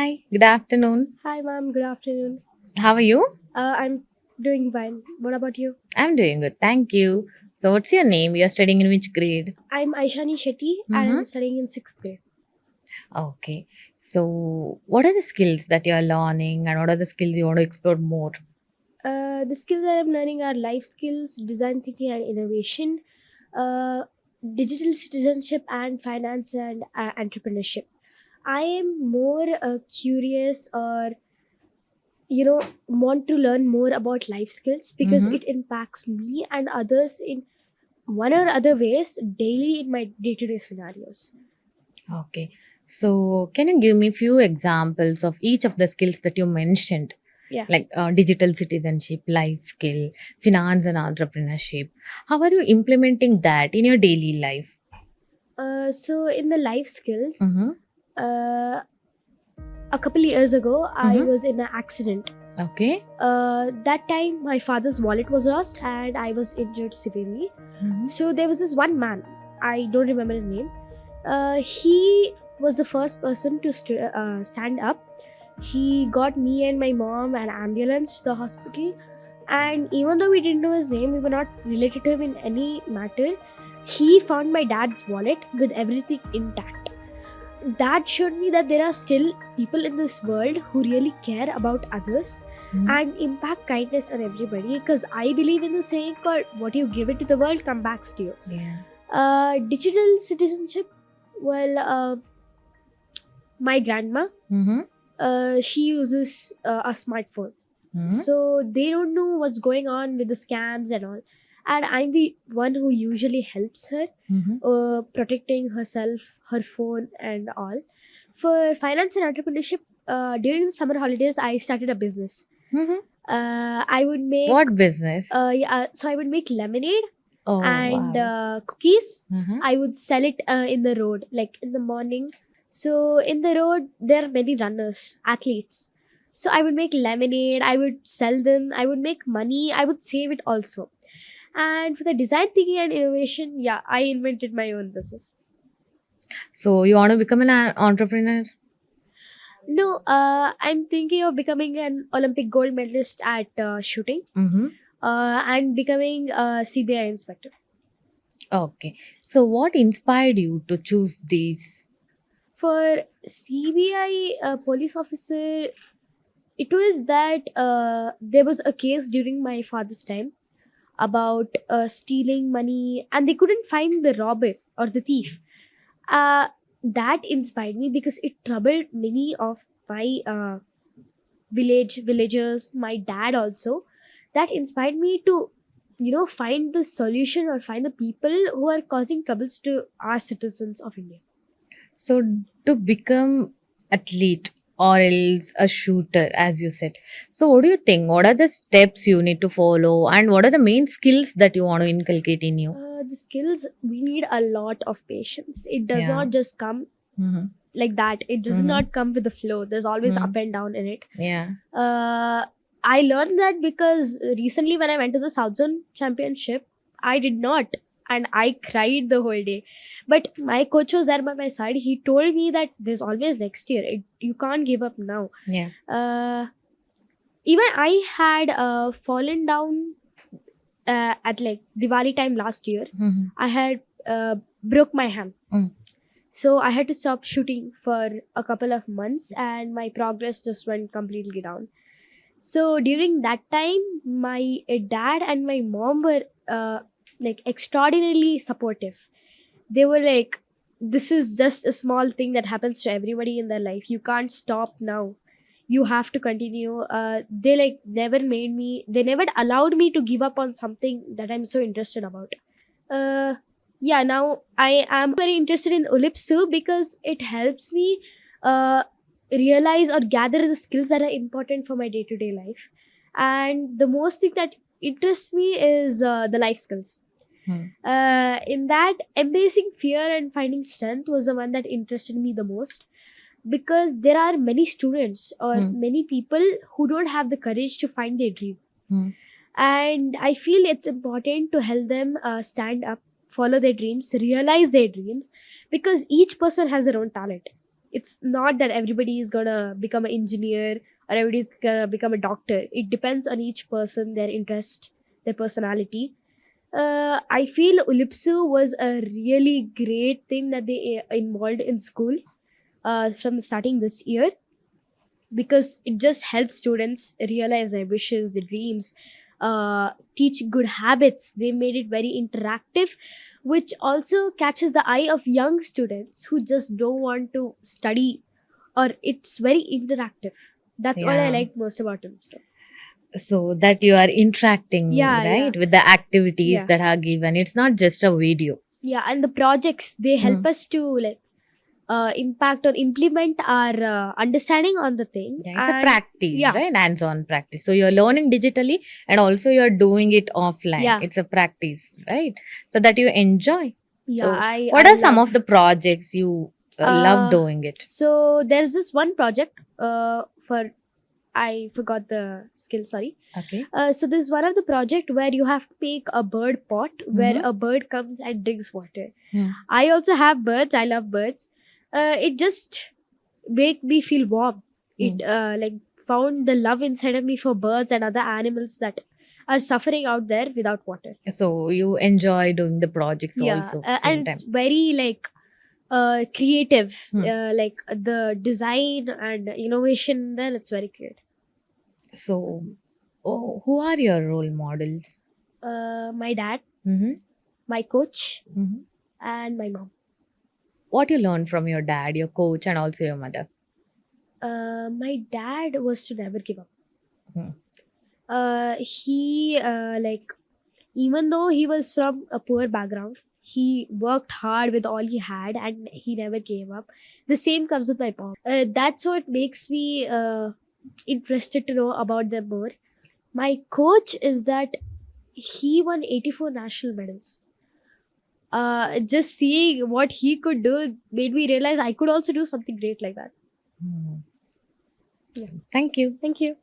Hi, good afternoon. Hi, ma'am. Good afternoon. How are you? I'm doing fine. What about you? I'm doing good, thank you. So, what's your name? You're studying in which grade? I'm Aishani Shetty and Mm-hmm. I'm studying in sixth grade. Okay. So, what are the skills that you're learning and what are the skills you want to explore more? The skills that I'm learning are life skills, design thinking and innovation, uh, digital citizenship, and finance and entrepreneurship. I am more curious or want to learn more about life skills because Mm-hmm. it impacts me and others in one or other ways daily in my day-to-day scenarios. Okay. So, can you give me few examples of each of the skills that you mentioned? Yeah. Like digital citizenship, life skill, finance, and entrepreneurship. How are you implementing that in your daily life? So in the life skills, Mm-hmm. uh, a couple years ago, I Mm-hmm. was in an accident. Okay. That time, my father's wallet was lost and I was injured severely. Mm-hmm. So there was this one man, I don't remember his name. He was the first person to stand up. He got me and my mom an ambulance to the hospital. And even though we didn't know his name, we were not related to him in any matter. He found my dad's wallet with everything intact. That showed me that there are still people in this world who really care about others Mm-hmm. and impact kindness on everybody, because I believe in the saying called what you give it to the world come back to you. Yeah. Digital citizenship, well, my grandma, Mm-hmm. she uses a smartphone, Mm-hmm. so they don't know what's going on with the scams and all, and I'm the one who usually helps her, Mm-hmm. protecting herself, her phone and all. For finance and entrepreneurship, during the summer holidays I started a business. Mm-hmm. I would make What business? yeah, so I would make lemonade Oh, and wow. cookies. Uh-huh. I would sell it in the road, like in the morning. So in the road, there are many runners, athletes. So I would make lemonade. I would sell them. I would make money. I would save it also. And for the design thinking and innovation, yeah, I invented my own business. So you want to become an entrepreneur? No, I'm thinking of becoming an Olympic gold medalist at shooting, Mm-hmm. and becoming a CBI inspector. Okay. So what inspired you to choose these? For CBI police officer, it was that there was a case during my father's time about stealing money and they couldn't find the robber or the thief. Uh, that inspired me because it troubled many of my villagers, my dad also. That inspired me to find the solution or find the people who are causing troubles to our citizens of India. So to become athlete or else a shooter, as you said. So what do you think? What are the steps you need to follow and what are the main skills that you want to inculcate in you? The skills, we need a lot of patience. It does Yeah. not just come Mm-hmm. like that. It does Mm-hmm. not come with the flow. There's always up Mm-hmm. and down in it. Yeah. I learned that because recently when I went to the South Zone Championship, I did not, and I cried the whole day. But my coach was there by my side. He told me that there's always next year. You can't give up now. Yeah. Uh, Even I had fallen down at like Diwali time last year. Mm-hmm. I had broke my hand. Mm. So I had to stop shooting for a couple of months and my progress just went completely down. So during that time, my dad and my mom were like extraordinarily supportive. They were like, this is just a small thing that happens to everybody in their life. You can't stop now. You have to continue. They like they never allowed me to give up on something that I'm so interested about. Uh, yeah, now I am very interested in Olipsu because it helps me uh, realize or gather the skills that are important for my day to day life. And the most thing that interests me is the life skills. Mm. In that, embracing fear and finding strength was the one that interested me the most, because there are many students or Mm. many people who don't have the courage to find their dream, Mm. and I feel it's important to help them stand up, follow their dreams, realize their dreams, because each person has their own talent. It's not that everybody is gonna become an engineer or everybody's gonna become a doctor. It depends on each person, their interest, their personality. I feel Ulipsu was a really great thing that they involved in school from starting this year, because it just helps students realize their wishes, their dreams, teach good habits. They made it very interactive, which also catches the eye of young students who just don't want to study, or it's very interactive. That's what I Yeah. liked most about him. So that you are interacting, Yeah, right, with the activities Yeah. that are given. It's not just a video. Yeah, and the projects, they help us to impact or implement our understanding on the thing. Yeah, it's a And practice, yeah. right? Hands-on practice. So you're learning digitally and also you're doing it offline. Yeah. It's a practice, right? So that you enjoy. Yeah, So what are some love- of the projects you love Uh, doing it? So there's this one project for, I forgot the skill, sorry. Okay. So this is one of the project where you have to make a bird pot where Mhm. a bird comes and drinks water. Hmm. I also have birds. I love birds. It just make me feel warm. It like found the love inside of me for birds and other animals that are suffering out there without water. So you enjoy doing the projects also and same it's time. very creative. Hmm. Like the design and innovation there, it's very creative. So who are your role models? My dad, Mm-hmm. my coach, Mm-hmm. and my mom. What you learned from your dad, your coach, and also your mother? My dad was to never give up. Hmm. He like, even though he was from a poor background, he worked hard with all he had and he never gave up. The same comes with my mom. That's what makes me interested to know about them more. My coach is that he won 84 national medals. Just seeing what he could do made me realize I could also do something great like that. Hmm. Yeah. Thank you. Thank you.